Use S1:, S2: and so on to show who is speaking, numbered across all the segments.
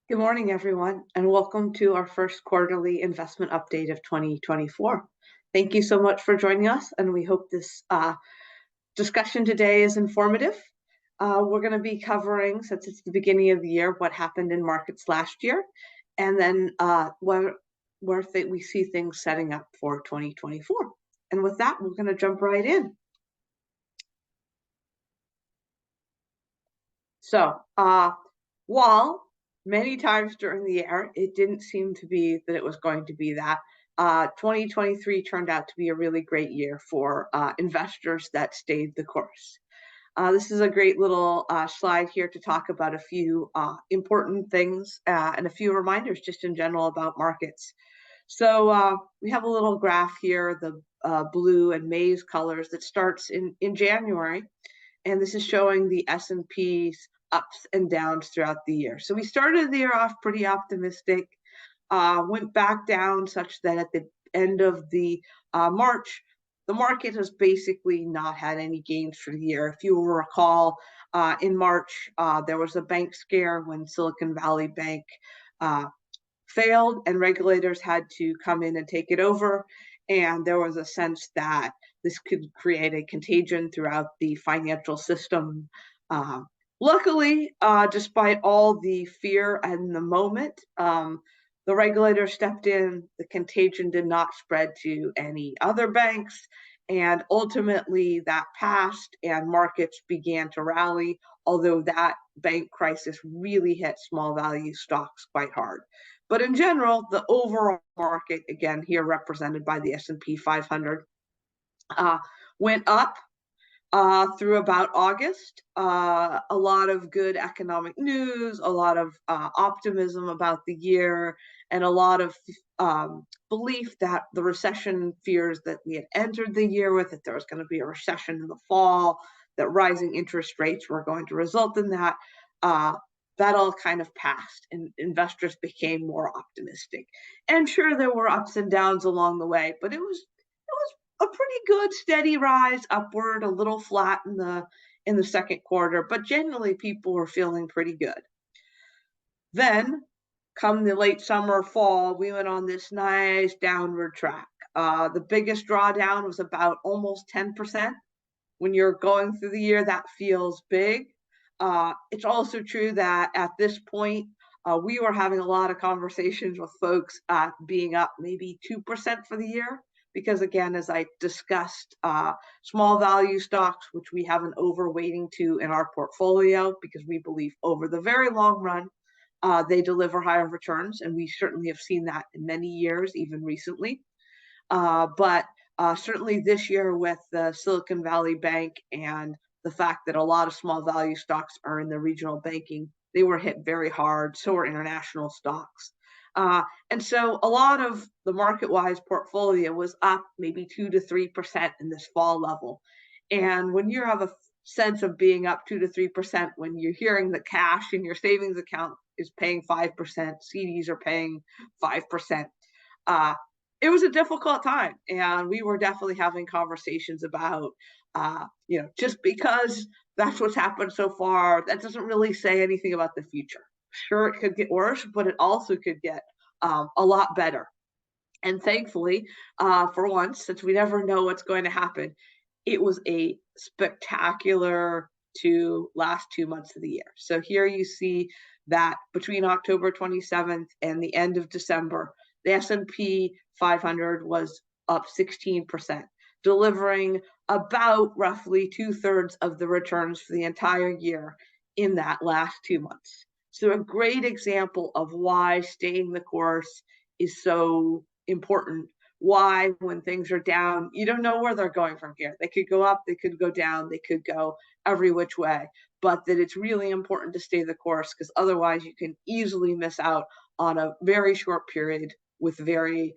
S1: Good morning, everyone, and welcome to our first quarterly investment update of 2024. Thank you so much for joining us, and we hope this discussion today is informative. We're going to be covering, since it's the beginning of the year, what happened in markets last year, and then where we see things setting up for 2024. And with that, we're going to jump right in. So, while many times during the year, it didn't seem to be that it was going to be that. 2023 turned out to be a really great year for investors that stayed the course. This is a great little slide here to talk about a few important things and a few reminders just in general about markets. So we have a little graph here, the blue and maize colors that starts in January. And this is showing the S&P's ups and downs throughout the year. So we started the year off pretty optimistic, went back down such that at the end of the March, the market has basically not had any gains for the year. If you will recall, in March, there was a bank scare when Silicon Valley Bank failed and regulators had to come in and take it over. And there was a sense that this could create a contagion throughout the financial system. Luckily, despite all the fear and the moment, the regulator stepped in. The contagion did not spread to any other banks. And ultimately, that passed and markets began to rally, although that bank crisis really hit small value stocks quite hard. But in general, the overall market, again, here represented by the S&P 500, went up through about August. A lot of good economic news, a lot of optimism about the year, and a lot of belief that the recession fears that we had entered the year with, that there was going to be a recession in the fall, that rising interest rates were going to result in that. That all kind of passed and investors became more optimistic. And sure, there were ups and downs along the way, but it was a pretty good steady rise upward, a little flat in the second quarter, but generally people were feeling pretty good. Then, come the late summer, fall, we went on this nice downward track. The biggest drawdown was about almost 10%. When you're going through the year, that feels big. It's also true that at this point, we were having a lot of conversations with folks being up maybe 2% for the year. Because again, as I discussed, small value stocks, which we have an overweighting to in our portfolio, because we believe over the very long run, they deliver higher returns. And we certainly have seen that in many years, even recently. But certainly this year with the Silicon Valley Bank and the fact that a lot of small value stocks are in the regional banking, they were hit very hard. So were international stocks. And so a lot of the market-wise portfolio was up maybe 2 to 3% in this fall level. And when you have a sense of being up 2 to 3%, when you're hearing that cash in your savings account is paying 5%, CDs are paying 5%, it was a difficult time. And we were definitely having conversations about, just because that's what's happened so far, that doesn't really say anything about the future. Sure, it could get worse, but it also could get a lot better. And thankfully, for once, since we never know what's going to happen, it was a spectacular last 2 months of the year. So here you see that between October 27th and the end of December, the S&P 500 was up 16%, delivering about roughly 2/3 of the returns for the entire year in that last 2 months. So a great example of why staying the course is so important. Why, when things are down, you don't know where they're going from here. They could go up, they could go down, they could go every which way. But that it's really important to stay the course, because otherwise you can easily miss out on a very short period with very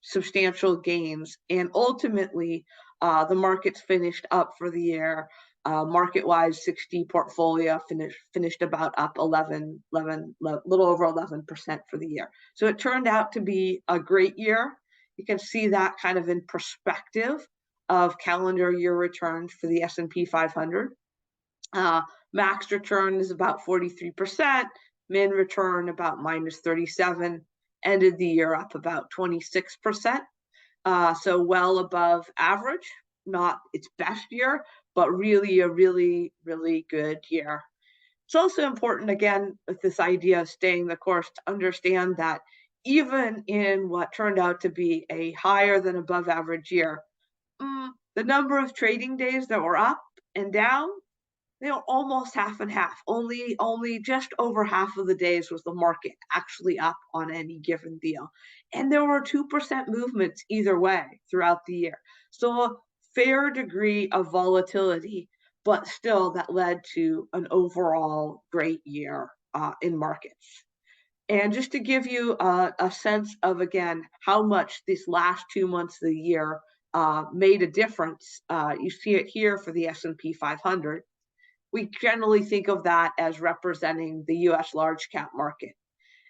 S1: substantial gains. And ultimately, the markets finished up for the year. Market-wise, 60 portfolio finished about up 11, little over 11% for the year. So it turned out to be a great year. You can see that kind of in perspective of calendar year returns for the S&P 500. Max return is about 43%. min return about -37, ended the year up about 26%. So well above average, not its best year, but really a really good year. It's also important, again, with this idea of staying the course, to understand that even in what turned out to be a higher than above average year, the number of trading days that were up and down, they were almost half and half. Only just over half of the days was the market actually up on any given deal. And there were 2% movements either way throughout the year. So a fair degree of volatility, but still that led to an overall great year in markets. And just to give you a sense of, again, how much these last 2 months of the year made a difference, you see it here for the S&P 500. We generally think of that as representing the US large cap market.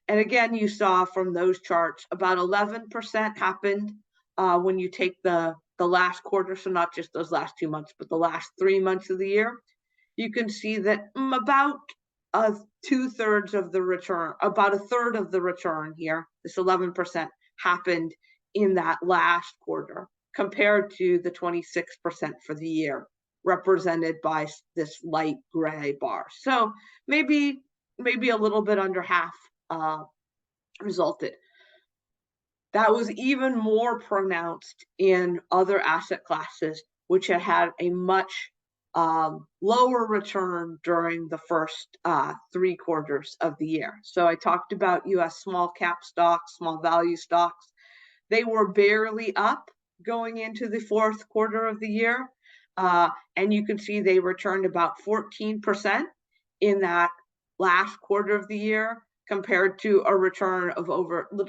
S1: And again, you saw from those charts about 11% happened when you take the last quarter, so not just those last 2 months, but the last 3 months of the year. You can see that about two-thirds of the return, about a third of the return here, this 11%, happened in that last quarter compared to the 26% for the year, represented by this light gray bar. So maybe a little bit under half resulted. That was even more pronounced in other asset classes, which had a much lower return during the first 3 quarters of the year. So I talked about US small cap stocks, small value stocks. They were barely up going into the fourth quarter of the year. And you can see they returned about 14% in that last quarter of the year, compared to a return of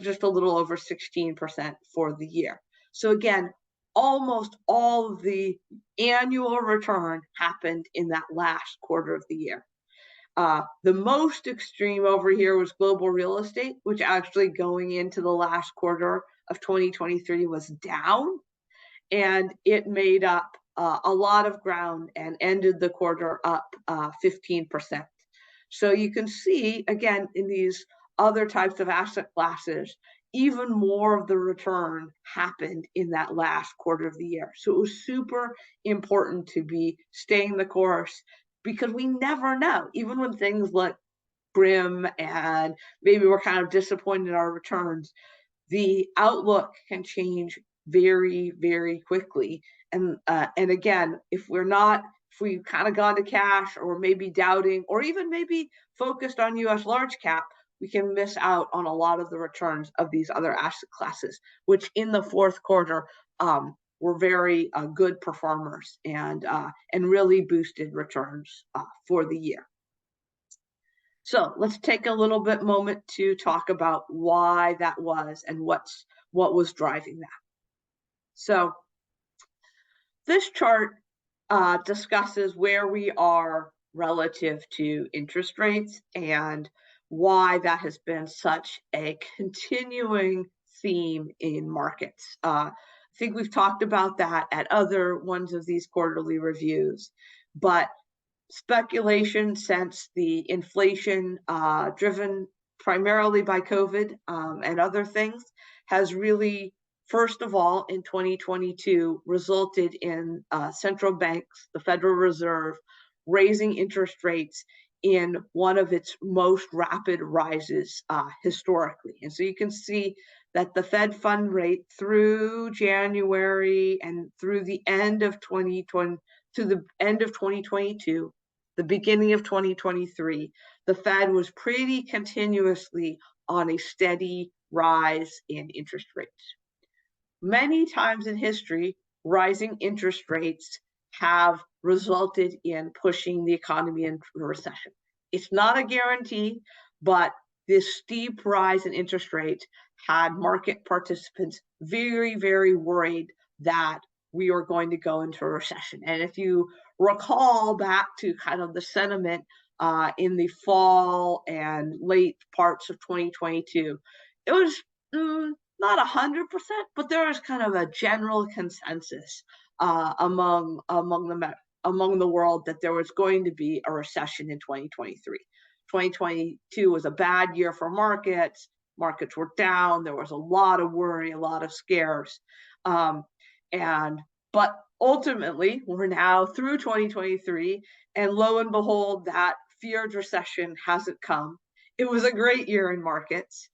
S1: just a little over 16% for the year. So again, almost all of the annual return happened in that last quarter of the year. The most extreme over here was global real estate, which actually going into the last quarter of 2023 was down, and it made up a lot of ground and ended the quarter up 15%. So you can see, again, in these other types of asset classes, even more of the return happened in that last quarter of the year. So it was super important to be staying the course, because we never know, even when things look grim and maybe we're kind of disappointed in our returns, the outlook can change very quickly. And again, if we've kind of gone to cash, or maybe doubting, or even maybe focused on US large cap, we can miss out on a lot of the returns of these other asset classes, which in the fourth quarter were very good performers and really boosted returns for the year. So let's take a little bit moment to talk about why that was and what was driving that. So this chart discusses where we are relative to interest rates and why that has been such a continuing theme in markets. I think we've talked about that at other ones of these quarterly reviews, but speculation since the inflation driven primarily by COVID and other things has really, first of all, in 2022, resulted in central banks, the Federal Reserve, raising interest rates in one of its most rapid rises historically. And so you can see that the Fed fund rate through January and through the end of 2020 to the end of 2022, the beginning of 2023, the Fed was pretty continuously on a steady rise in interest rates. Many times in history, rising interest rates have resulted in pushing the economy into a recession. It's not a guarantee, but this steep rise in interest rates had market participants very worried that we were going to go into a recession. And if you recall back to kind of the sentiment in the fall and late parts of 2022, it was not 100%, but there was kind of a general consensus among the world that there was going to be a recession in 2023. 2022 was a bad year for markets. Markets were down. There was a lot of worry, a lot of scares. But ultimately, we're now through 2023, and lo and behold, that feared recession hasn't come. It was a great year in markets.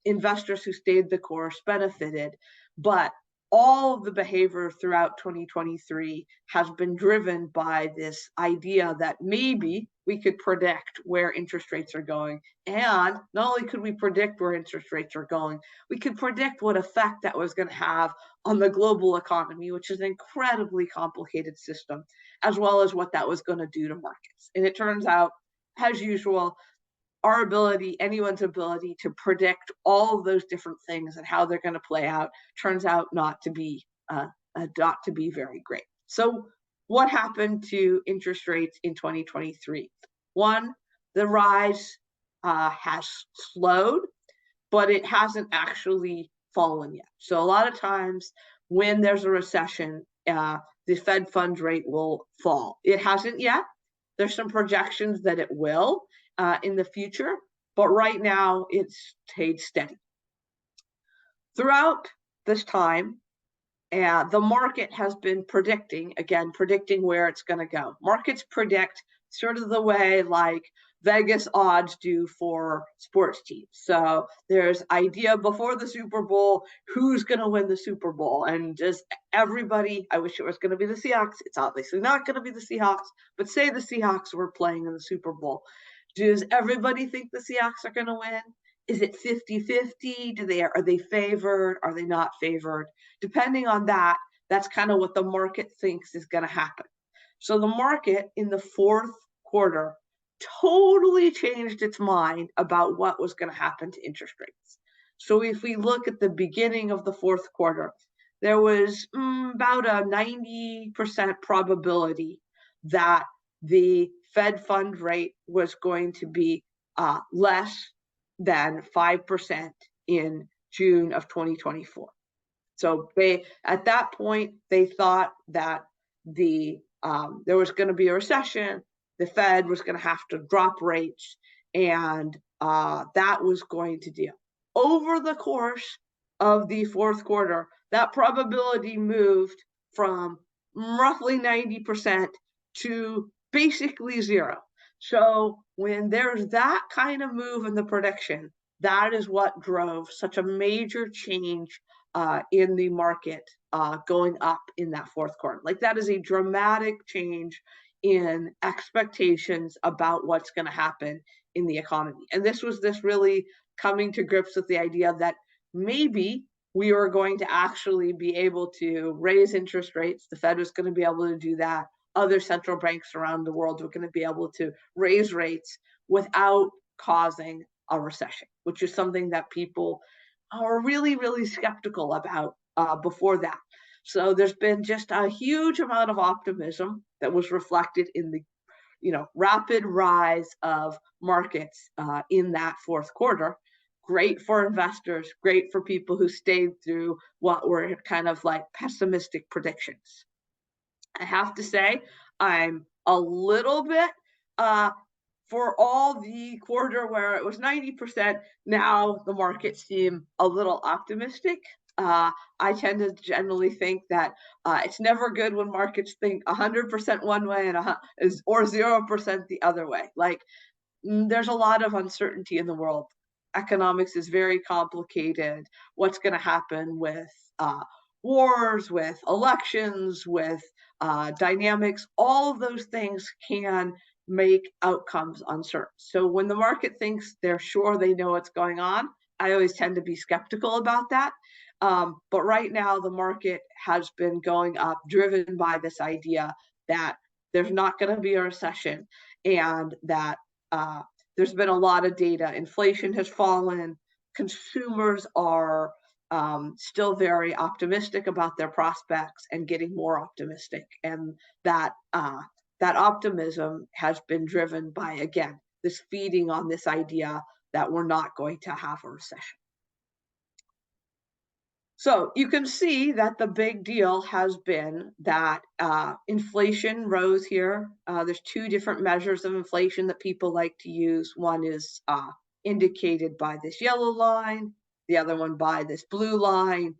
S1: Investors who stayed the course benefited, but all of the behavior throughout 2023 has been driven by this idea that maybe we could predict where interest rates are going. And not only could we predict where interest rates are going, we could predict what effect that was going to have on the global economy, which is an incredibly complicated system, as well as what that was going to do to markets. And it turns out, as usual, anyone's ability to predict all of those different things and how they're going to play out turns out not to be very great. So what happened to interest rates in 2023? One, the rise has slowed, but it hasn't actually fallen yet. So a lot of times when there's a recession, the Fed funds rate will fall. It hasn't yet. There's some projections that it will in the future, but right now it's stayed steady. Throughout this time, the market has been predicting where it's going to go. Markets predict sort of the way like Vegas odds do for sports teams. So there's idea before the Super Bowl, who's going to win the Super Bowl. And just everybody, I wish it was going to be the Seahawks. It's obviously not going to be the Seahawks, but say the Seahawks were playing in the Super Bowl. Does everybody think the Seahawks are going to win? Is it 50-50? Are they favored? Are they not favored? Depending on that, that's kind of what the market thinks is going to happen. So the market in the fourth quarter totally changed its mind about what was going to happen to interest rates. So if we look at the beginning of the fourth quarter, there was about a 90% probability that the Fed fund rate was going to be less than 5% in June of 2024. So at that point, they thought that there was going to be a recession, the Fed was going to have to drop rates, and that was going to deal. Over the course of the fourth quarter, that probability moved from roughly 90% to basically zero. So when there's that kind of move in the prediction, that is what drove such a major change in the market going up in that fourth quarter. Like that is a dramatic change in expectations about what's going to happen in the economy. And this really coming to grips with the idea that maybe we were going to actually be able to raise interest rates. The Fed was going to be able to do that. Other central banks around the world were going to be able to raise rates without causing a recession, which is something that people are really, really skeptical about before that. So there's been just a huge amount of optimism that was reflected in the rapid rise of markets in that fourth quarter. Great for investors, great for people who stayed through what were kind of like pessimistic predictions. I have to say, I'm a little bit, for all the quarter where it was 90%, now the markets seem a little optimistic. I tend to generally think that it's never good when markets think 100% one way or 0% the other way. Like there's a lot of uncertainty in the world. Economics is very complicated. What's going to happen with wars, with elections, with dynamics, all of those things can make outcomes uncertain. So when the market thinks they're sure they know what's going on, I always tend to be skeptical about that. But right now, the market has been going up, driven by this idea that there's not going to be a recession and that there's been a lot of data. Inflation has fallen. Consumers are still very optimistic about their prospects and getting more optimistic. And that optimism has been driven by, again, this feeding on this idea that we're not going to have a recession. So you can see that the big deal has been that inflation rose here. There's two different measures of inflation that people like to use. One is indicated by this yellow line, the other one by this blue line.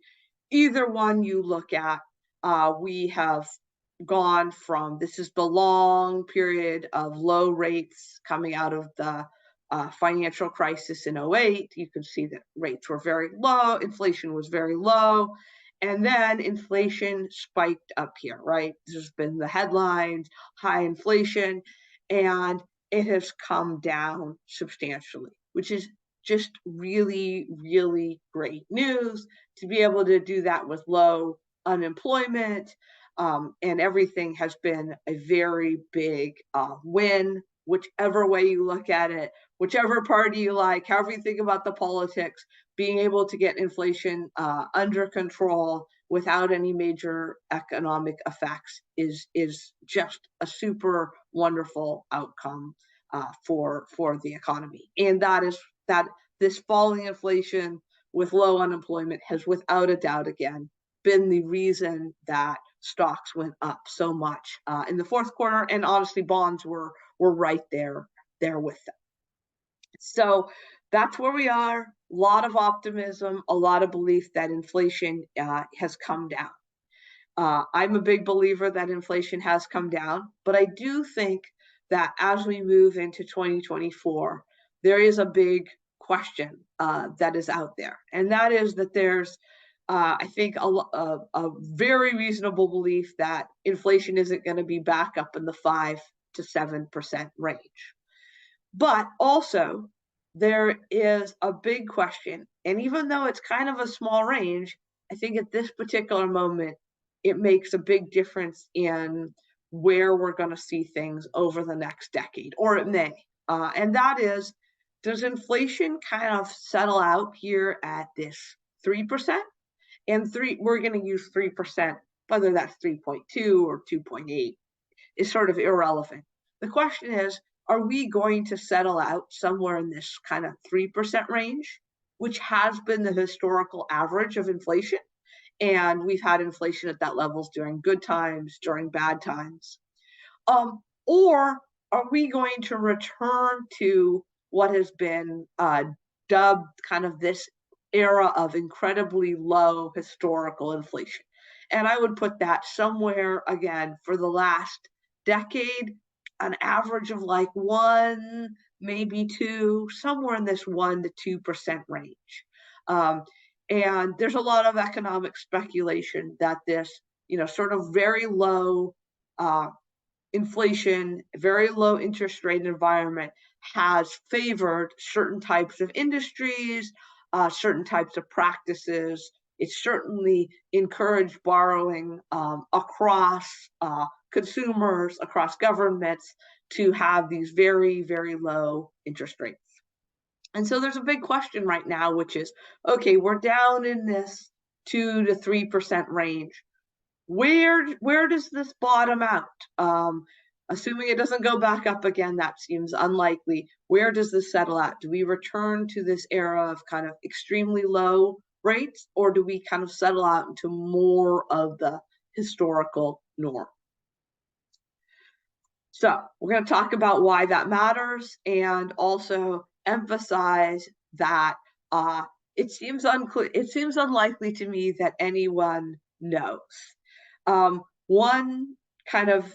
S1: Either one you look at, we have gone from, this is the long period of low rates coming out of the financial crisis in '08. You can see that rates were very low, inflation was very low, and then inflation spiked up here, right? There's been the headlines, high inflation, and it has come down substantially, which is just really, really great news to be able to do that with low unemployment. And everything has been a very big win, whichever way you look at it, whichever party you like, however you think about the politics, being able to get inflation under control without any major economic effects is just a super wonderful outcome for the economy. And that is that this falling inflation with low unemployment has without a doubt again been the reason that stocks went up so much in the fourth quarter, and honestly bonds were right there with them. So that's where we are. A lot of optimism, a lot of belief that inflation has come down. I'm a big believer that inflation has come down, but I do think that as we move into 2024, there is a big question that is out there, and that is that there's, I think, a very reasonable belief that inflation isn't going to be back up in the 5 to 7% range. But also, there is a big question, and even though it's kind of a small range, I think at this particular moment, it makes a big difference in where we're going to see things over the next decade, or it may. And that is, does inflation kind of settle out here at this 3%? And we're going to use 3%, whether that's 3.2 or 2.8 is sort of irrelevant. The question is, are we going to settle out somewhere in this kind of 3% range, which has been the historical average of inflation? And we've had inflation at that levels during good times, during bad times. Or are we going to return to what has been dubbed kind of this era of incredibly low historical inflation? And I would put that somewhere, again, for the last decade, an average of like 1, maybe 2, somewhere in this 1 to 2% range. And there's a lot of economic speculation that this, sort of very low inflation, very low interest rate environment has favored certain types of industries, certain types of practices. It's certainly encouraged borrowing across consumers, across governments, to have these very, very low interest rates. And so there's a big question right now, which is, okay, we're down in this 2 to 3% range. Where does this bottom out? Assuming it doesn't go back up again, that seems unlikely. Where does this settle out? Do we return to this era of kind of extremely low rates, or do we kind of settle out into more of the historical norm? So we're going to talk about why that matters, and also emphasize that it seems unlikely to me that anyone knows. One kind of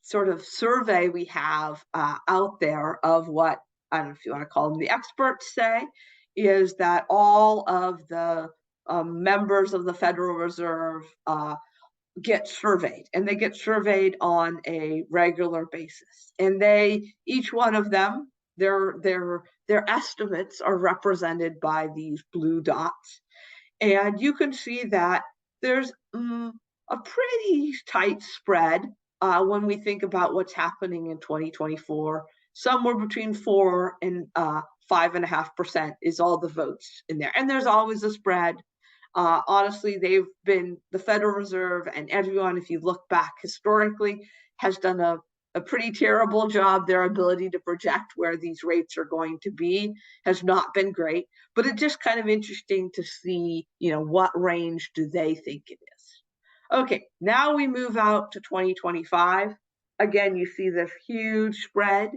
S1: sort of survey we have out there of what, I don't know if you want to call them the experts, say, is that all of the members of the Federal Reserve get surveyed, and they get surveyed on a regular basis. And each one of them, their estimates are represented by these blue dots. And you can see that there's a pretty tight spread when we think about what's happening in 2024. Somewhere between 4 and 5.5% is all the votes in there. And there's always a spread. Honestly, they've been, the Federal Reserve and everyone, if you look back historically, has done a a pretty terrible job. Their ability to project where these rates are going to be has not been great, but it's just kind of interesting to see, what range do they think it is. Okay, now we move out to 2025. Again, you see this huge spread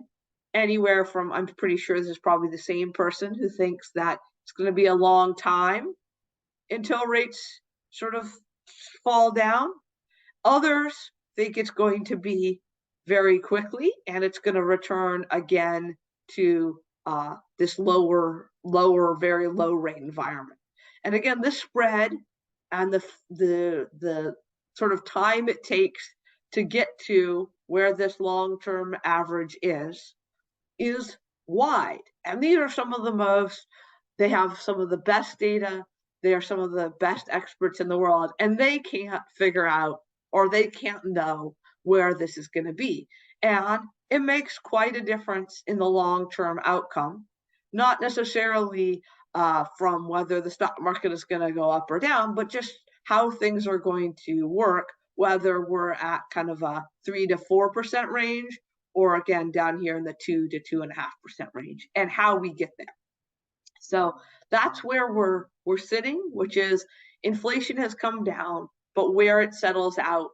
S1: anywhere from, I'm pretty sure this is probably the same person who thinks that it's going to be a long time until rates sort of fall down. Others think it's going to be very quickly and it's going to return again to this lower, very low rate environment. And again, this spread and the sort of time it takes to get to where this long-term average is wide. And these are some of the most, they have some of the best data. They are some of the best experts in the world, and they can't figure out, or they can't know where this is going to be. And it makes quite a difference in the long-term outcome, not necessarily from whether the stock market is going to go up or down, but just how things are going to work, whether we're at kind of a 3 to 4% range, or again, down here in the 2 to 2.5% range, and how we get there. So that's where we're sitting, which is inflation has come down, but where it settles out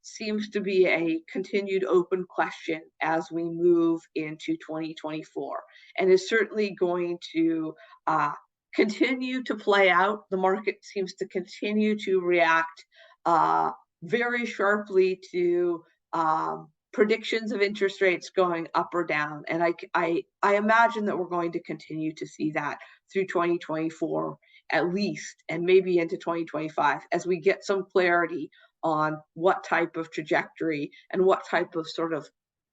S1: seems to be a continued open question as we move into 2024, and is certainly going to continue to play out. The market seems to continue to react very sharply to predictions of interest rates going up or down. And I imagine that we're going to continue to see that through 2024 at least, and maybe into 2025, as we get some clarity on what type of trajectory and what type of sort of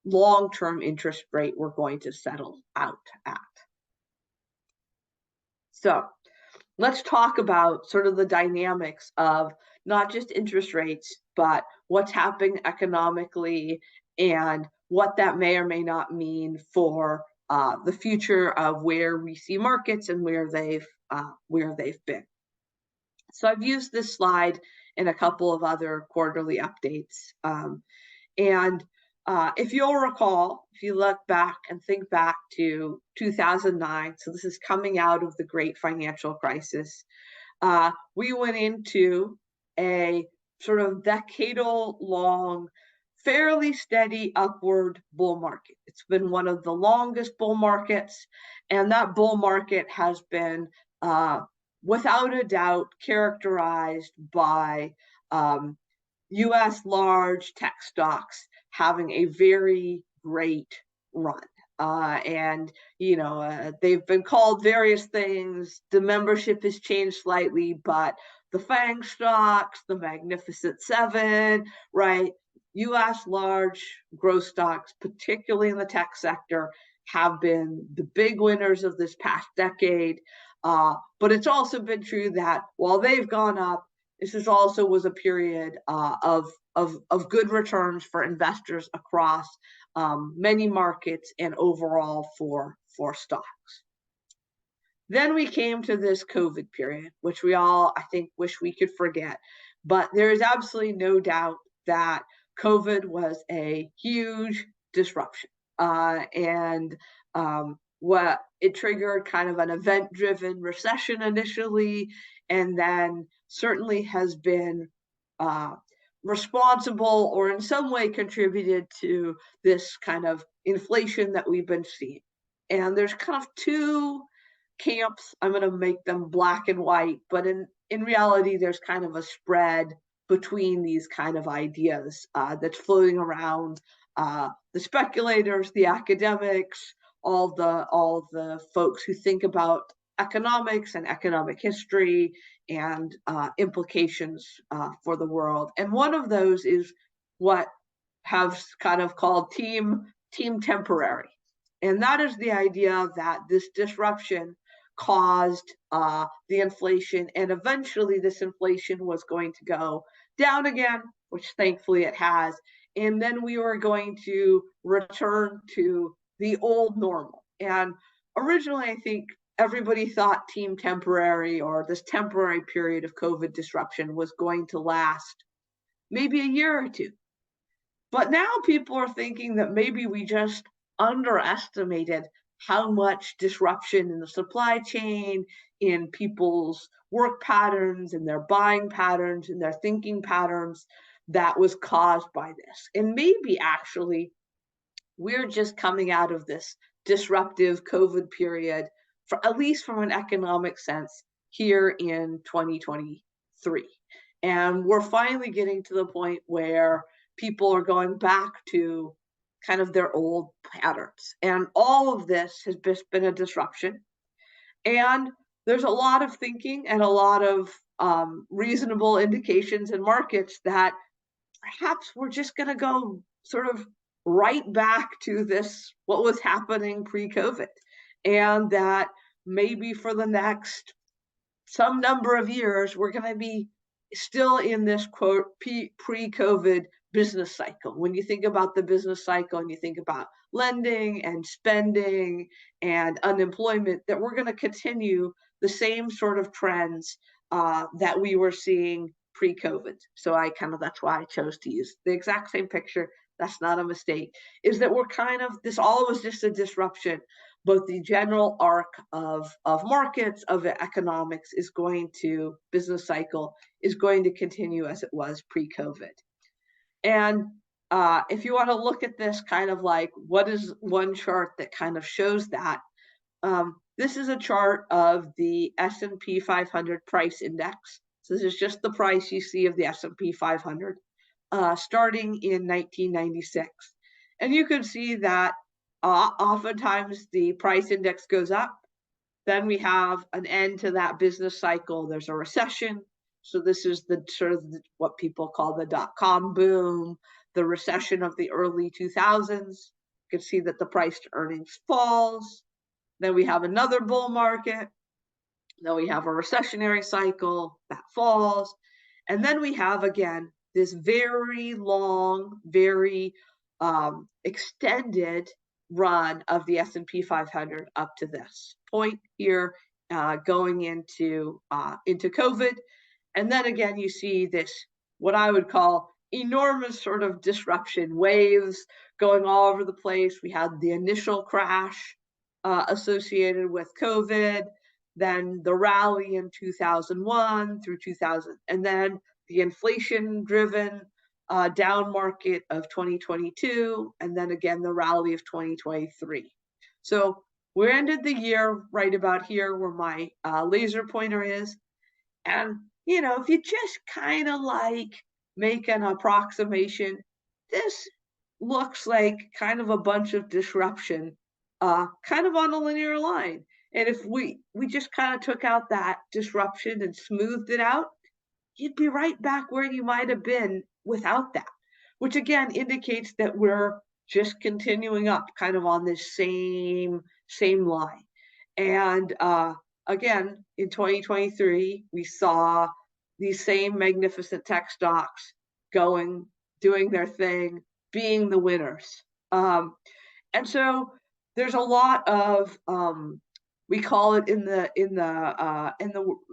S1: long-term interest rate we're going to settle out at. So let's talk about sort of the dynamics of not just interest rates, but what's happening economically and what that may or may not mean for the future of where we see markets and where they've been. So I've used this slide in a couple of other quarterly updates. If you'll recall, if you look back and think back to 2009, so this is coming out of the great financial crisis, we went into a sort of decadal long, fairly steady upward bull market. It's been one of the longest bull markets, and that bull market has been without a doubt characterized by US large tech stocks having a very great run. They've been called various things. The membership has changed slightly, but the FANG stocks, the Magnificent Seven, right? US large growth stocks, particularly in the tech sector, have been the big winners of this past decade. But it's also been true that while they've gone up, this also was a period of good returns for investors across many markets and overall for stocks. Then we came to this COVID period, which we all, I think, wish we could forget. But there is absolutely no doubt that COVID was a huge disruption. What it triggered kind of an event-driven recession initially, and then certainly has been responsible or in some way contributed to this kind of inflation that we've been seeing. And there's kind of two camps. I'm going to make them black and white, but in reality, there's kind of a spread between these kind of ideas that's floating around. The speculators, the academics, all the folks who think about economics and economic history and implications for the world. And one of those is what have kind of called team temporary. And that is the idea that this disruption caused the inflation, and eventually this inflation was going to go down again, which thankfully it has. And then we were going to return to the old normal. And originally, I think everybody thought team temporary, or this temporary period of COVID disruption, was going to last maybe a year or two. But now people are thinking that maybe we just underestimated how much disruption in the supply chain, in people's work patterns, in their buying patterns, in their thinking patterns that was caused by this. And maybe actually we're just coming out of this disruptive COVID period, for at least from an economic sense, here in 2023. And we're finally getting to the point where people are going back to kind of their old patterns. And all of this has just been a disruption. And there's a lot of thinking and a lot of reasonable indications in markets that perhaps we're just going to go sort of right back to this, what was happening pre-COVID, and that maybe for the next some number of years, we're going to be still in this quote pre-COVID business cycle. When you think about the business cycle and you think about lending and spending and unemployment, that we're going to continue the same sort of trends that we were seeing pre-COVID. So that's why I chose to use the exact same picture. That's not a mistake. Is that we're kind of, this all was just a disruption. Both the general arc of markets, of economics is going to, business cycle is going to continue as it was pre-COVID. And if you want to look at this kind of like, what is one chart that kind of shows that? This is a chart of the S&P 500 price index. So this is just the price you see of the S&P 500 starting in 1996. And you can see that oftentimes the price index goes up. Then we have an end to that business cycle. There's a recession. So this is the sort of what people call the dot-com boom, the recession of the early 2000s. You can see that the price to earnings falls. Then we have another bull market. Then we have a recessionary cycle that falls. And then we have, again, this very long, very extended run of the S&P 500 up to this point here, going into COVID. And then again, you see this, what I would call enormous sort of disruption waves going all over the place. We had the initial crash associated with COVID, then the rally in 2001 through 2000, and then the inflation-driven down market of 2022, and then again the rally of 2023. So we ended the year right about here where my laser pointer is. And, if you just kind of like make an approximation, this looks like kind of a bunch of disruption, kind of on a linear line. And if we just kind of took out that disruption and smoothed it out, you'd be right back where you might have been without that, which again indicates that we're just continuing up kind of on this same line. And again, in 2023, we saw these same magnificent tech stocks doing their thing, being the winners. And so there's a lot of we call it in the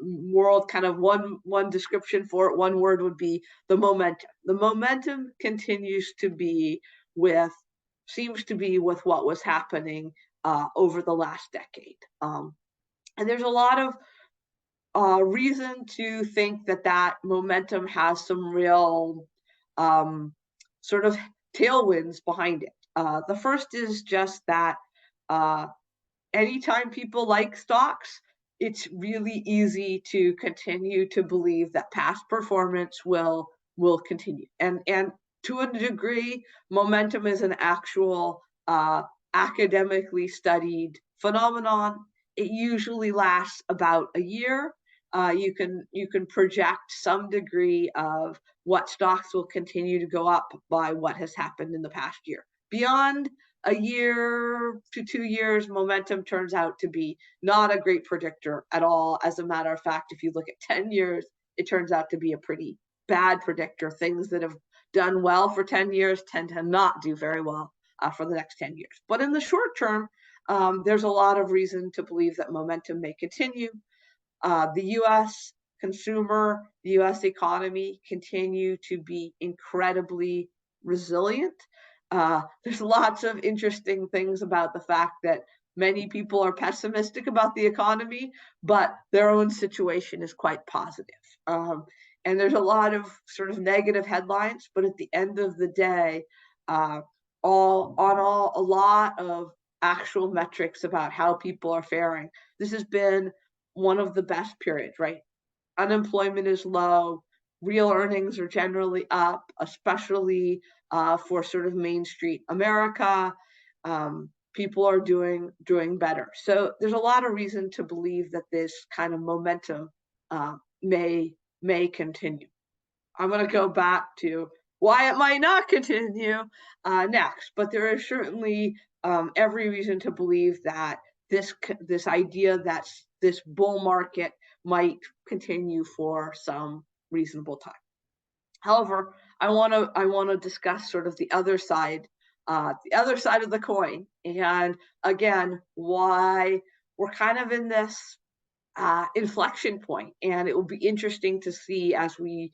S1: world, kind of one description for it, one word would be the momentum. The momentum seems to be with what was happening over the last decade. And there's a lot of reason to think that momentum has some real sort of tailwinds behind it. The first is just that anytime people like stocks, it's really easy to continue to believe that past performance will continue. And to a degree, momentum is an actual academically studied phenomenon. It usually lasts about a year. You can project some degree of what stocks will continue to go up by what has happened in the past year. Beyond a year to 2 years, momentum turns out to be not a great predictor at all. As a matter of fact, if you look at 10 years, it turns out to be a pretty bad predictor. Things that have done well for 10 years tend to not do very well for the next 10 years. But in the short term, there's a lot of reason to believe that momentum may continue. The US consumer, the US economy continue to be incredibly resilient. There's lots of interesting things about the fact that many people are pessimistic about the economy, but their own situation is quite positive. And there's a lot of sort of negative headlines, but at the end of the day, uh, a lot of actual metrics about how people are faring. This has been one of the best periods, right? Unemployment is low, real earnings are generally up, especially for sort of Main Street America. People are doing better. So there's a lot of reason to believe that this kind of momentum uh, may continue. I'm going to go back to why it might not continue next, but there is certainly every reason to believe that this idea that this bull market might continue for some reasonable time. However, I want to discuss sort of the other side of the coin, and again, why we're kind of in this inflection point, and it will be interesting to see as we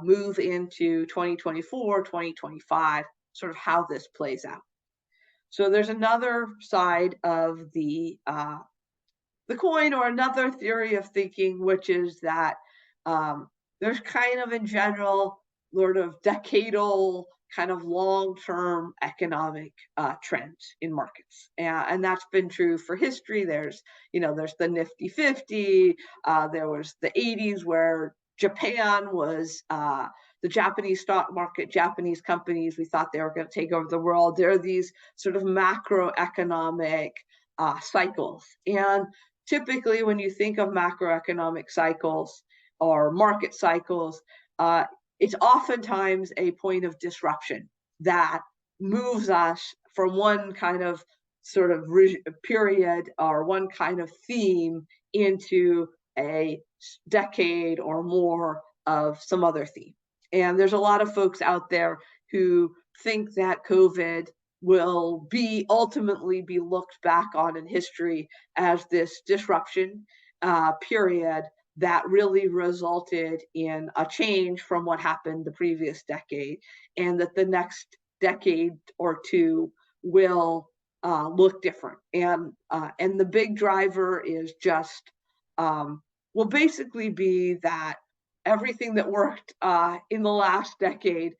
S1: move into 2024, 2025, sort of how this plays out. So there's another side of the coin, or another theory of thinking, which is that there's kind of in general sort of decadal kind of long-term economic trends in markets, and that's been true for history. There's the Nifty 50. There was the 80s where Japan was the Japanese stock market, Japanese companies, we thought they were going to take over the world. There are these sort of macroeconomic cycles, and typically when you think of macroeconomic cycles or market cycles, it's oftentimes a point of disruption that moves us from one kind of sort of period or one kind of theme into a decade or more of some other theme. And there's a lot of folks out there who think that COVID will ultimately be looked back on in history as this disruption period that really resulted in a change from what happened the previous decade, and that the next decade or two will look different. And the big driver is just will basically be that everything that worked in the last decade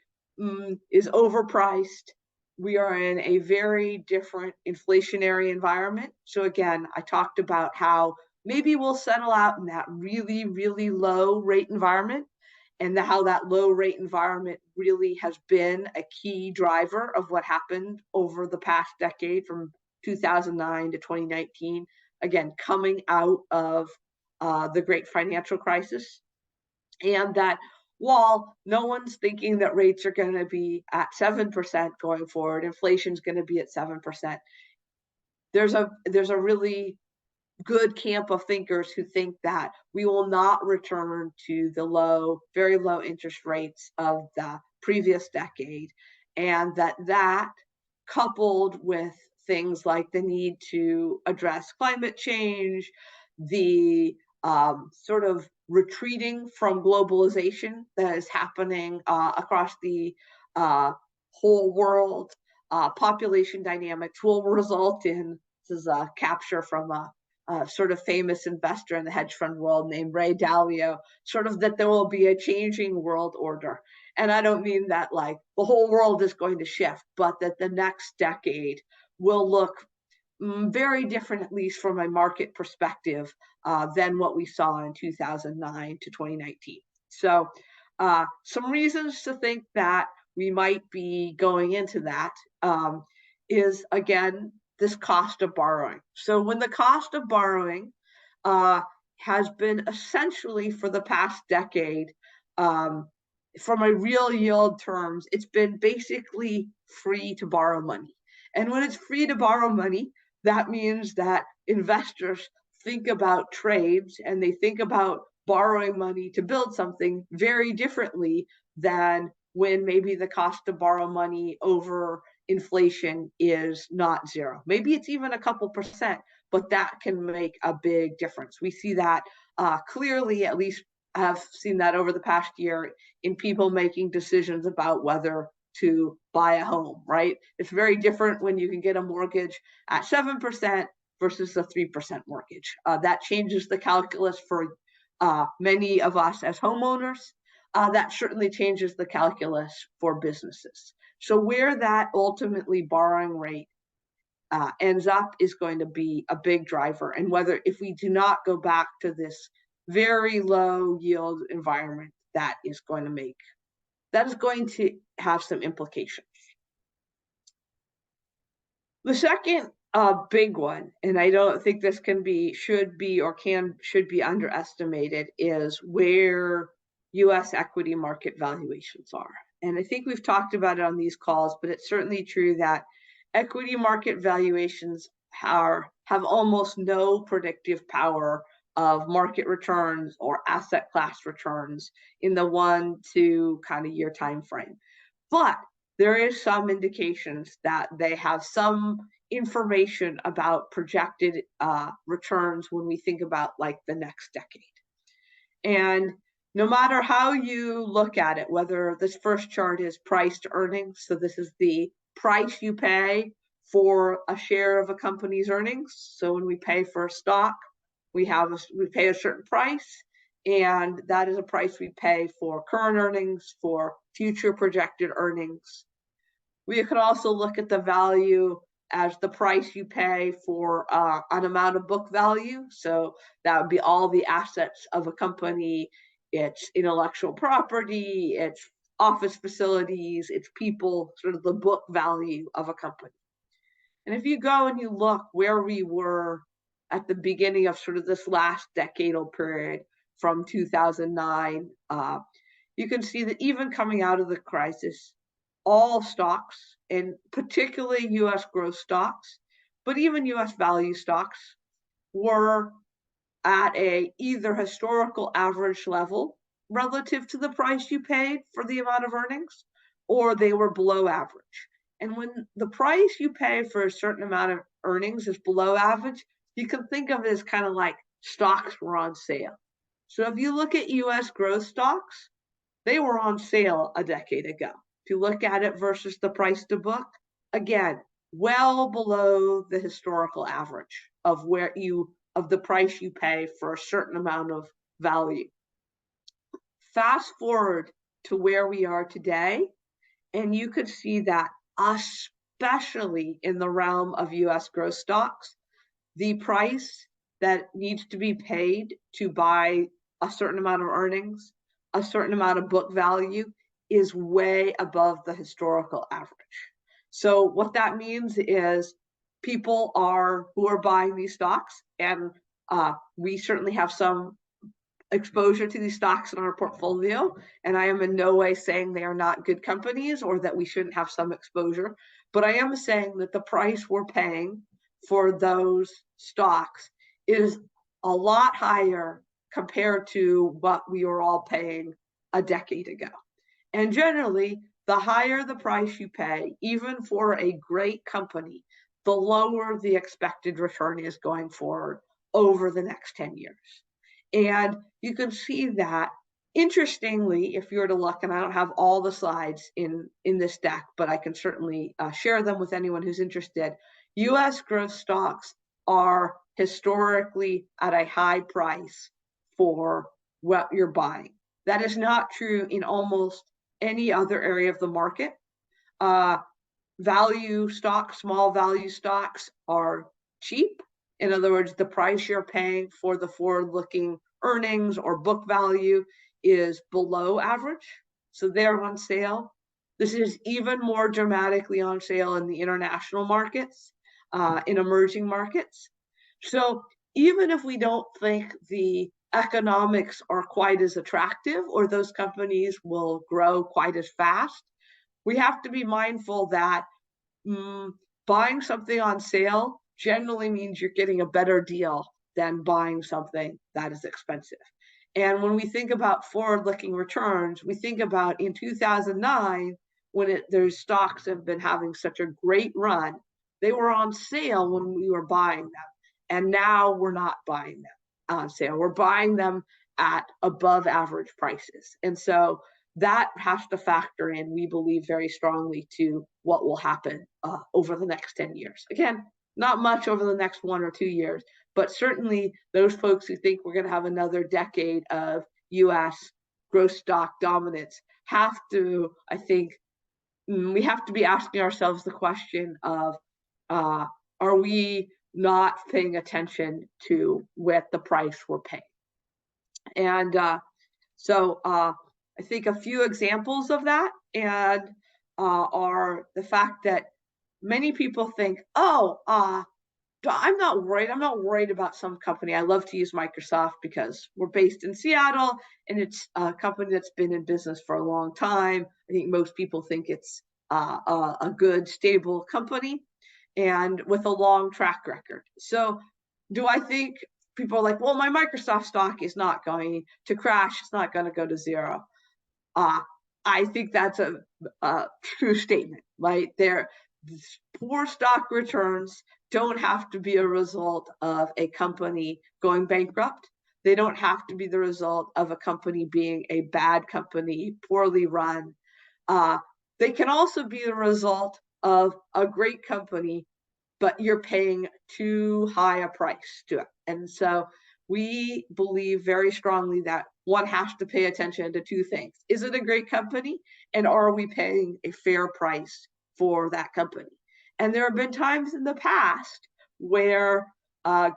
S1: is overpriced. We are in a very different inflationary environment. So again, I talked about how maybe we'll settle out in that really, really low rate environment, and how that low rate environment really has been a key driver of what happened over the past decade from 2009 to 2019. Again, coming out of the great financial crisis, and that while no one's thinking that rates are going to be at 7% going forward, inflation's going to be at 7%. There's a really good camp of thinkers who think that we will not return to the very low interest rates of the previous decade, and that coupled with things like the need to address climate change, the sort of retreating from globalization that is happening across the whole world, population dynamics will result in, this is a capture from a sort of famous investor in the hedge fund world named Ray Dalio, sort of that there will be a changing world order. And I don't mean that like the whole world is going to shift, but that the next decade will look very different, at least from a market perspective, than what we saw in 2009 to 2019. So some reasons to think that we might be going into that is, again, this cost of borrowing. So when the cost of borrowing has been essentially for the past decade, from a real yield terms, it's been basically free to borrow money. And when it's free to borrow money, that means that investors think about trades and they think about borrowing money to build something very differently than when maybe the cost to borrow money over inflation is not zero. Maybe it's even a couple percent, but that can make a big difference. We see that clearly, at least I've seen that over the past year, in people making decisions about whether to buy a home, right? It's very different when you can get a mortgage at 7% versus a 3% mortgage. That changes the calculus for many of us as homeowners. That certainly changes the calculus for businesses. So where that ultimately borrowing rate ends up is going to be a big driver. And whether, if we do not go back to this very low yield environment, that is going to have some implications. The second big one, and I don't think this should be underestimated, is where US equity market valuations are. And I think we've talked about it on these calls, but it's certainly true that equity market valuations have almost no predictive power of market returns or asset class returns in the 1 to kind of year time frame. But there is some indications that they have some information about projected returns when we think about like the next decade. And no matter how you look at it, whether this first chart is price to earnings, so this is the price you pay for a share of a company's earnings. So when we pay for a stock, we pay a certain price, and that is a price we pay for current earnings, for future projected earnings. We could also look at the value as the price you pay for an amount of book value. So that would be all the assets of a company, its intellectual property, its office facilities, its people, sort of the book value of a company. And if you go and you look where we were at the beginning of sort of this last decadal period from 2009, you can see that even coming out of the crisis, all stocks, and particularly US growth stocks, but even US value stocks, were at a either historical average level relative to the price you paid for the amount of earnings, or they were below average. And when the price you pay for a certain amount of earnings is below average, you can think of it as kind of like stocks were on sale. So if you look at US growth stocks, they were on sale a decade ago. If you look at it versus the price to book, again, well below the historical average of the price you pay for a certain amount of value. Fast forward to where we are today, and you could see that, especially in the realm of US growth stocks, the price that needs to be paid to buy a certain amount of earnings, a certain amount of book value, is way above the historical average. So what that means is people who are buying these stocks, and we certainly have some exposure to these stocks in our portfolio, and I am in no way saying they are not good companies or that we shouldn't have some exposure, but I am saying that the price we're paying for those stocks is a lot higher compared to what we were all paying a decade ago. And generally, the higher the price you pay, even for a great company, the lower the expected return is going forward over the next 10 years. And you can see that, interestingly, if you were to look, and I don't have all the slides in this deck, but I can certainly share them with anyone who's interested, US growth stocks are historically at a high price for what you're buying. That is not true in almost any other area of the market. Value stocks, small value stocks, are cheap. In other words, the price you're paying for the forward-looking earnings or book value is below average, so they're on sale. This is even more dramatically on sale in the international markets, in emerging markets. So even if we don't think the economics are quite as attractive or those companies will grow quite as fast, we have to be mindful that buying something on sale generally means you're getting a better deal than buying something that is expensive. And when we think about forward-looking returns, we think about in 2009, when those stocks have been having such a great run, they were on sale when we were buying them. And now we're not buying them on sale. We're buying them at above average prices. And so that has to factor in, we believe very strongly, to what will happen over the next 10 years. Again, not much over the next 1 or 2 years, but certainly those folks who think we're going to have another decade of US growth stock dominance have to, I think, we have to be asking ourselves the question of, are we not paying attention to what the price we're paying? And so I think a few examples of that are the fact that many people think, oh, I'm not worried. I'm not worried about some company. I love to use Microsoft because we're based in Seattle and it's a company that's been in business for a long time. I think most people think it's a good, stable company and with a long track record. So do I think people are like, well, my Microsoft stock is not going to crash. It's not going to go to zero. I think that's a true statement, right? Poor stock returns don't have to be a result of a company going bankrupt. They don't have to be the result of a company being a bad company, poorly run. They can also be the result of a great company, but you're paying too high a price to it. And so we believe very strongly that one has to pay attention to two things. Is it a great company? And are we paying a fair price for that company? And there have been times in the past where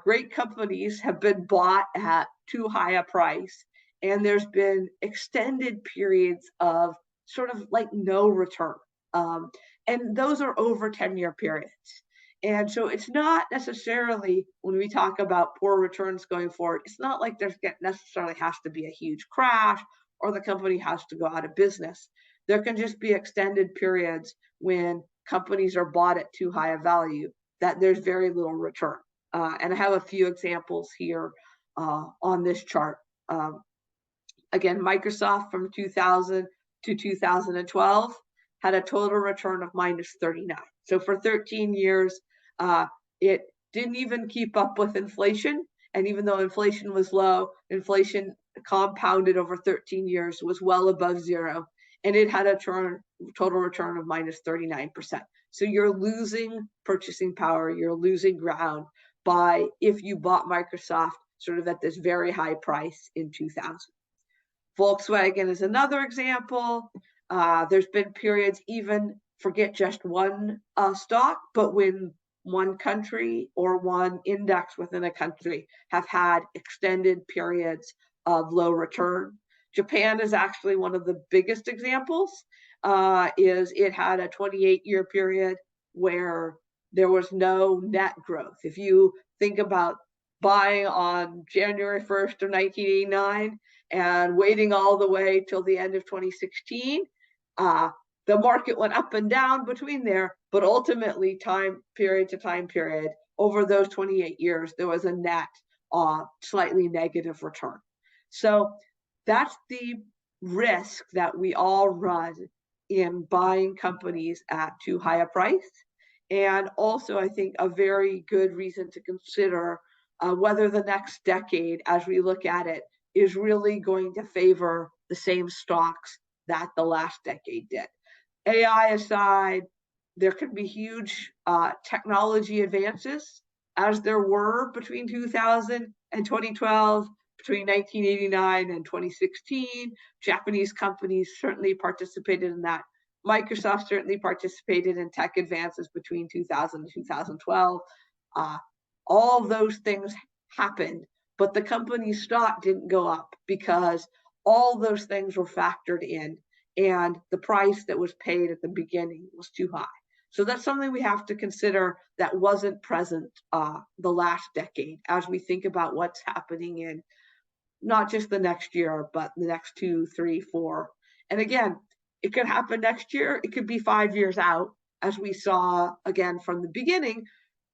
S1: great companies have been bought at too high a price, and there's been extended periods of sort of like no return. And those are over 10-year periods. And so it's not necessarily, when we talk about poor returns going forward, it's not like there's necessarily has to be a huge crash or the company has to go out of business. There can just be extended periods when companies are bought at too high a value that there's very little return. And I have a few examples here on this chart. Again, Microsoft from 2000 to 2012 had a total return of minus 39. So for 13 years, it didn't even keep up with inflation. And even though inflation was low, inflation compounded over 13 years, was well above zero. And it had a total return of minus 39%. So you're losing purchasing power, you're losing ground by if you bought Microsoft sort of at this very high price in 2000. Volkswagen is another example. There's been periods, even forget just one stock, but when one country or one index within a country have had extended periods of low return. Japan is actually one of the biggest examples. Is it had a 28-year period where there was no net growth. If you think about buying on January 1st of 1989 and waiting all the way till the end of 2016, the market went up and down between there, but ultimately time period to time period, over those 28 years, there was a net slightly negative return. So that's the risk that we all run in buying companies at too high a price. And also, I think a very good reason to consider whether the next decade, as we look at it, is really going to favor the same stocks that the last decade did. AI aside, there could be huge technology advances, as there were between 2000 and 2012, between 1989 and 2016. Japanese companies certainly participated in that. Microsoft certainly participated in tech advances between 2000 and 2012. All those things happened, but the company's stock didn't go up because all those things were factored in, and the price that was paid at the beginning was too high. So that's something we have to consider that wasn't present the last decade as we think about what's happening in not just the next year, but the next 2, 3, 4. And again, it could happen next year. It could be 5 years out, as we saw again from the beginning.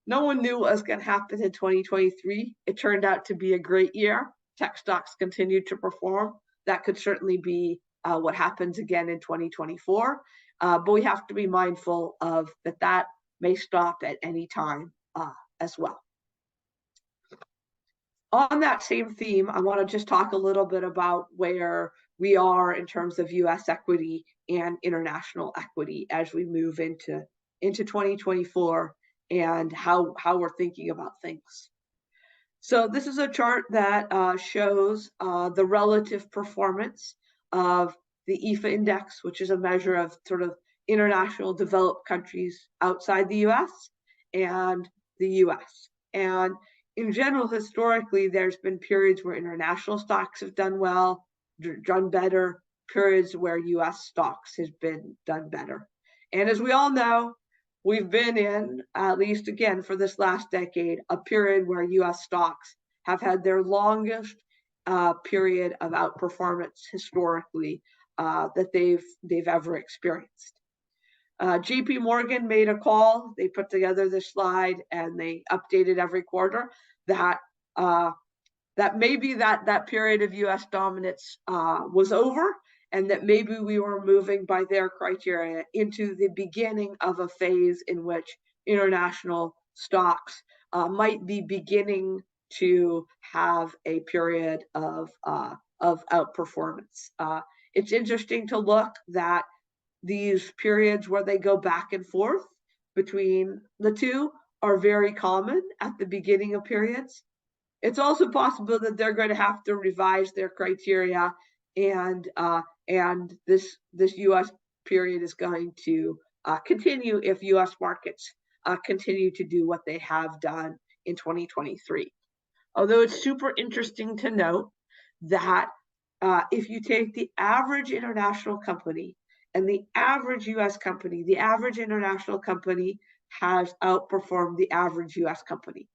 S1: No one knew what was going to happen in 2023. It turned out to be a great year. Tech stocks continued to perform. That could certainly be what happens again in 2024. But we have to be mindful of that may stop at any time as well. On that same theme, I want to just talk a little bit about where we are in terms of US equity and international equity as we move into 2024 and how we're thinking about things. So this is a chart that shows the relative performance of the IFA index, which is a measure of sort of international developed countries outside the US and the US. And in general, historically, there's been periods where international stocks have done well, done better, periods where US stocks has been done better. And as we all know, we've been in, at least again for this last decade, a period where US stocks have had their longest period of outperformance historically that they've ever experienced. JP Morgan made a call. They put together this slide and they updated every quarter that that maybe that period of US dominance was over, and that maybe we were moving by their criteria into the beginning of a phase in which international stocks might be beginning to have a period of outperformance. It's interesting to look that these periods where they go back and forth between the two are very common at the beginning of periods. It's also possible that they're going to have to revise their criteria, and this U.S. period is going to continue if U.S. markets continue to do what they have done in 2023. Although it's super interesting to note that if you take the average international company and the average US company, the average international company has outperformed the average US company.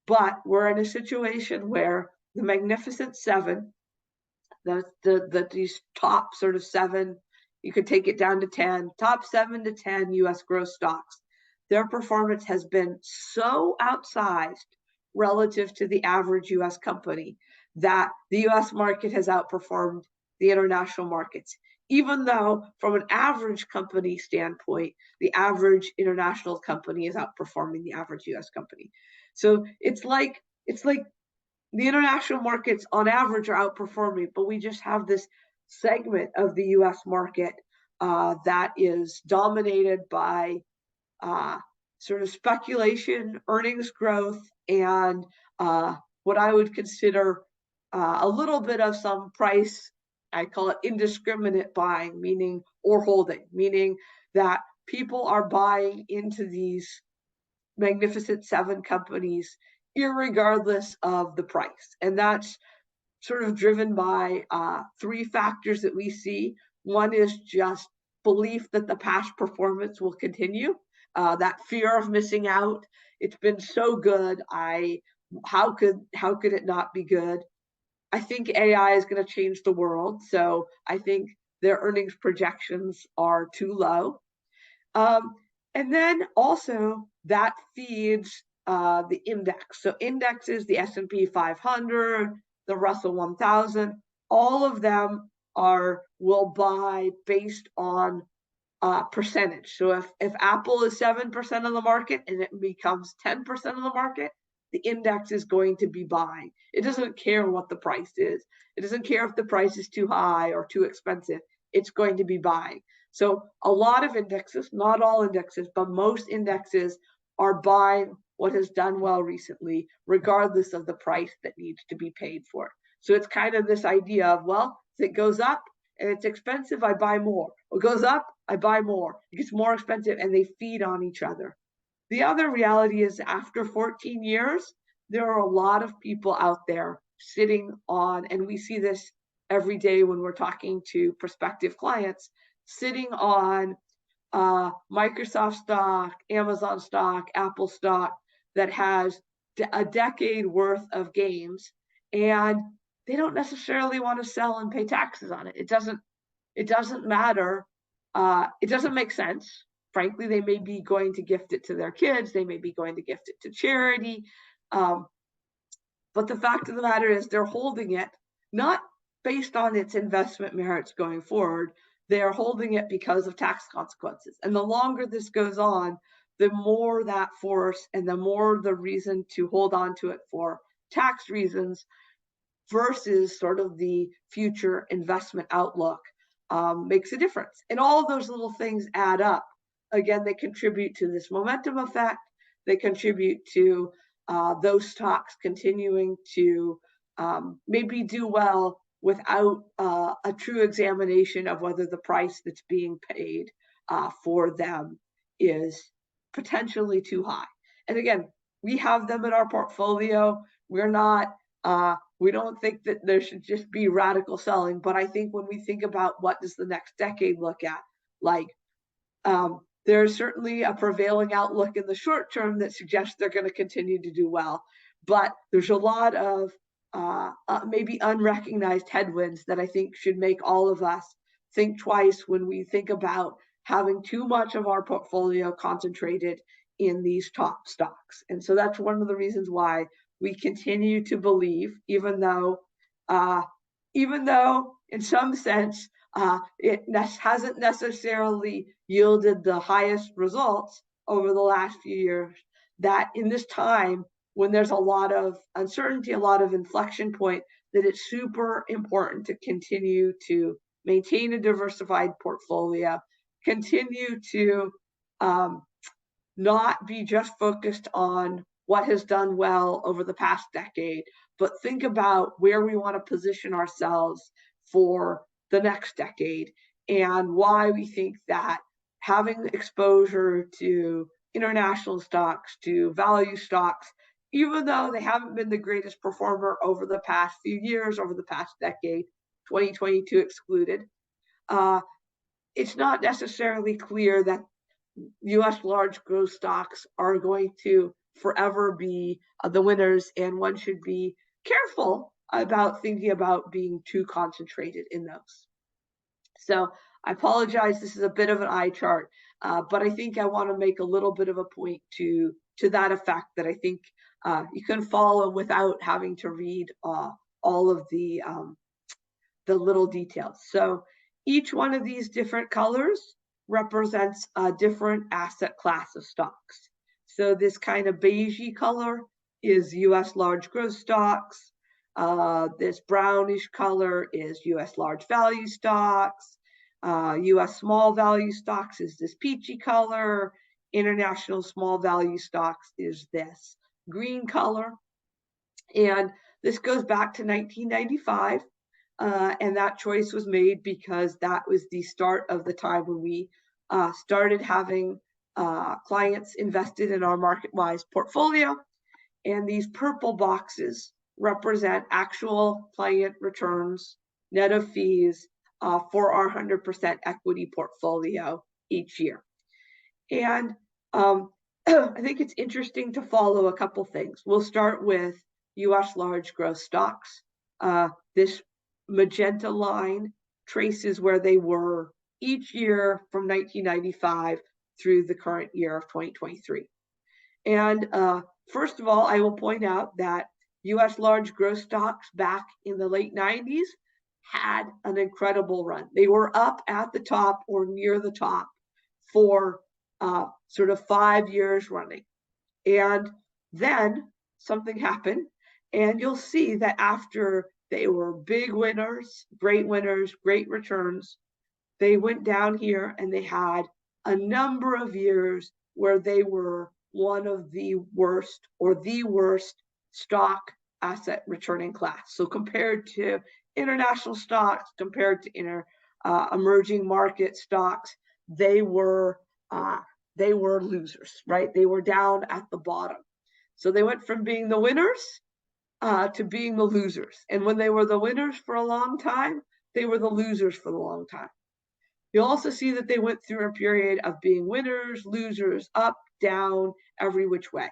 S1: But we're in a situation where the Magnificent Seven, these top sort of seven, you could take it down to 10, top 7 to 10 US growth stocks, their performance has been so outsized relative to the average US company that the US market has outperformed the international markets, even though from an average company standpoint, the average international company is outperforming the average US company. So it's like the international markets on average are outperforming, but we just have this segment of the US market that is dominated by sort of speculation, earnings growth, and what I would consider a little bit of some price, I call it indiscriminate buying, meaning, or holding, meaning that people are buying into these Magnificent Seven companies irregardless of the price. And that's sort of driven by three factors that we see. One is just belief that the past performance will continue, that fear of missing out. It's been so good. How could it not be good? I think AI is going to change the world, so I think their earnings projections are too low. And then also that feeds the index. So indexes, the S&P 500, the Russell 1000, all of them will buy based on percentage. So if Apple is 7% of the market and it becomes 10% of the market, the index is going to be buying. It doesn't care what the price is. It doesn't care if the price is too high or too expensive. It's going to be buying. So a lot of indexes, not all indexes, but most indexes are buying what has done well recently, regardless of the price that needs to be paid for it. So it's kind of this idea of, well, if it goes up and it's expensive, I buy more. It goes up, I buy more. It gets more expensive, and they feed on each other. The other reality is after 14 years, there are a lot of people out there sitting on, and we see this every day when we're talking to prospective clients, sitting on Microsoft stock, Amazon stock, Apple stock that has a decade worth of gains, and they don't necessarily want to sell and pay taxes on it. It doesn't matter. It doesn't make sense. Frankly, they may be going to gift it to their kids. They may be going to gift it to charity. But the fact of the matter is they're holding it not based on its investment merits going forward. They're holding it because of tax consequences. And the longer this goes on, the more that force and the more the reason to hold on to it for tax reasons versus sort of the future investment outlook makes a difference. And all of those little things add up. Again, they contribute to this momentum effect. They contribute to those stocks continuing to maybe do well without a true examination of whether the price that's being paid for them is potentially too high. And again, we have them in our portfolio. We're not, we don't think that there should just be radical selling, but I think when we think about what does the next decade look at, like there's certainly a prevailing outlook in the short term that suggests they're going to continue to do well, but there's a lot of maybe unrecognized headwinds that I think should make all of us think twice when we think about having too much of our portfolio concentrated in these top stocks. And so that's one of the reasons why we continue to believe, even though in some sense it hasn't necessarily yielded the highest results over the last few years, that in this time when there's a lot of uncertainty, a lot of inflection point, that it's super important to continue to maintain a diversified portfolio, continue to not be just focused on what has done well over the past decade, but think about where we want to position ourselves for the next decade and why we think that having exposure to international stocks, to value stocks, even though they haven't been the greatest performer over the past few years, over the past decade, 2022 excluded, it's not necessarily clear that US large growth stocks are going to forever be the winners, and one should be careful about thinking about being too concentrated in those. So I apologize, this is a bit of an eye chart, but I think I want to make a little bit of a point to that effect that I think you can follow without having to read all of the little details. So each one of these different colors represents a different asset class of stocks. So this kind of beigey color is US large growth stocks. This brownish color is US large value stocks. US small value stocks is this peachy color. International small value stocks is this green color. And this goes back to 1995. And that choice was made because that was the start of the time when we started having clients invested in our MarketWise portfolio. And these purple boxes represent actual client returns, net of fees, for our 100% equity portfolio each year. And I think it's interesting to follow a couple things. We'll start with US large growth stocks. This magenta line traces where they were each year from 1995 through the current year of 2023. And first of all, I will point out that US large growth stocks back in the late 90s had an incredible run. They were up at the top or near the top for sort of 5 years running. And then something happened, and you'll see that after they were big winners, great returns, they went down here and they had a number of years where they were one of the worst or the worst stock asset returning class. So compared to international stocks, compared to emerging market stocks, they were losers, right? They were down at the bottom. So they went from being the winners to being the losers. And when they were the winners for a long time, they were the losers for a long time. You'll also see that they went through a period of being winners, losers, up, down, every which way.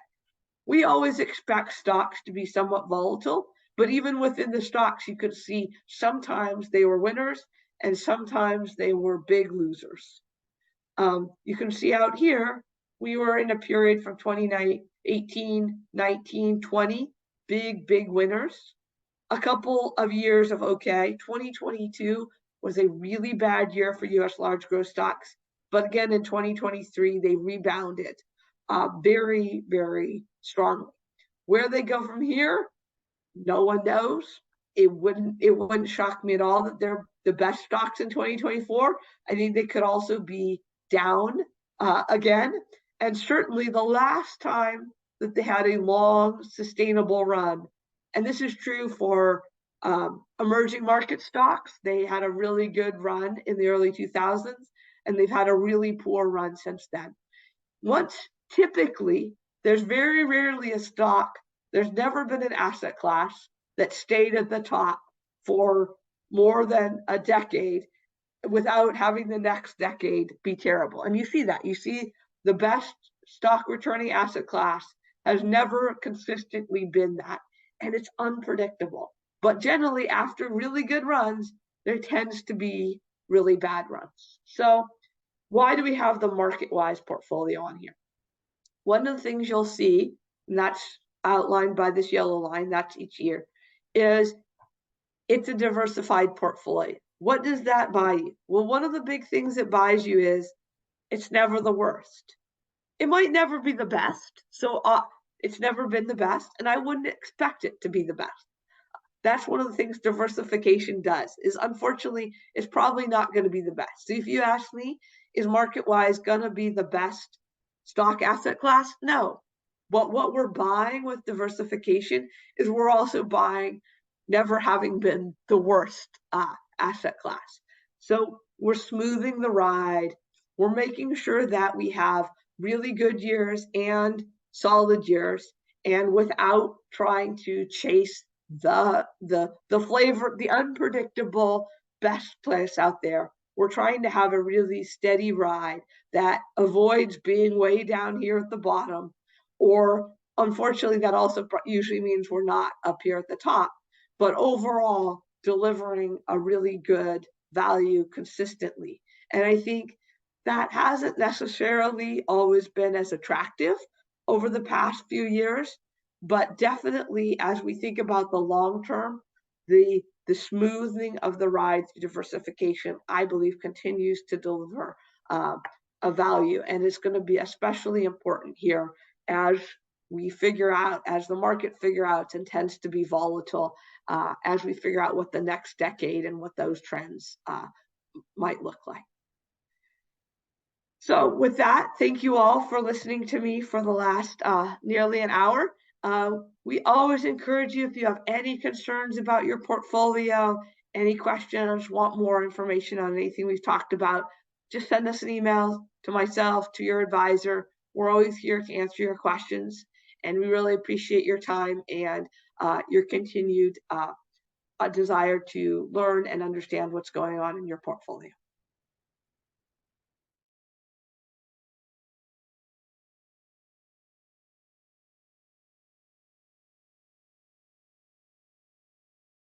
S1: We always expect stocks to be somewhat volatile, but even within the stocks, you could see sometimes they were winners and sometimes they were big losers. You can see out here, we were in a period from 2018, 19, 20, big winners. A couple of years of okay. 2022 was a really bad year for US large growth stocks. But again, in 2023, they rebounded very, very strongly. Where they go from here, no one knows. it wouldn't shock me at all that they're the best stocks in 2024. I think they could also be down again. And certainly the last time that they had a long, sustainable run, and this is true for emerging market stocks, they had a really good run in the early 2000s, and they've had a really poor run since then. Once typically, there's very rarely a stock, there's never been an asset class that stayed at the top for more than a decade without having the next decade be terrible. And you see that. You see the best stock returning asset class has never consistently been that. And it's unpredictable. But generally, after really good runs, there tends to be really bad runs. So why do we have the market-wise portfolio on here? One of the things you'll see, and that's outlined by this yellow line, that's each year, is it's a diversified portfolio. What does that buy you? Well, one of the big things it buys you is it's never the worst. It might never be the best. So it's never been the best, and I wouldn't expect it to be the best. That's one of the things diversification does, is unfortunately, it's probably not going to be the best. So if you ask me, is market-wise going to be the best stock asset class? No. But what we're buying with diversification is we're also buying never having been the worst asset class. So we're smoothing the ride. We're making sure that we have really good years and solid years, and without trying to chase the flavor, the unpredictable best place out there. We're trying to have a really steady ride that avoids being way down here at the bottom, or unfortunately, that also usually means we're not up here at the top, but overall delivering a really good value consistently. And I think that hasn't necessarily always been as attractive over the past few years, but definitely as we think about the long term, the smoothing of the ride through diversification, I believe, continues to deliver a value, and it's going to be especially important here as we figure out, as the market figure out and tends to be volatile, as we figure out what the next decade and what those trends might look like. So with that, thank you all for listening to me for the last nearly an hour. We always encourage you, if you have any concerns about your portfolio, any questions, want more information on anything we've talked about, just send us an email to myself, to your advisor. We're always here to answer your questions, and we really appreciate your time and your continued desire to learn and understand what's going on in your portfolio.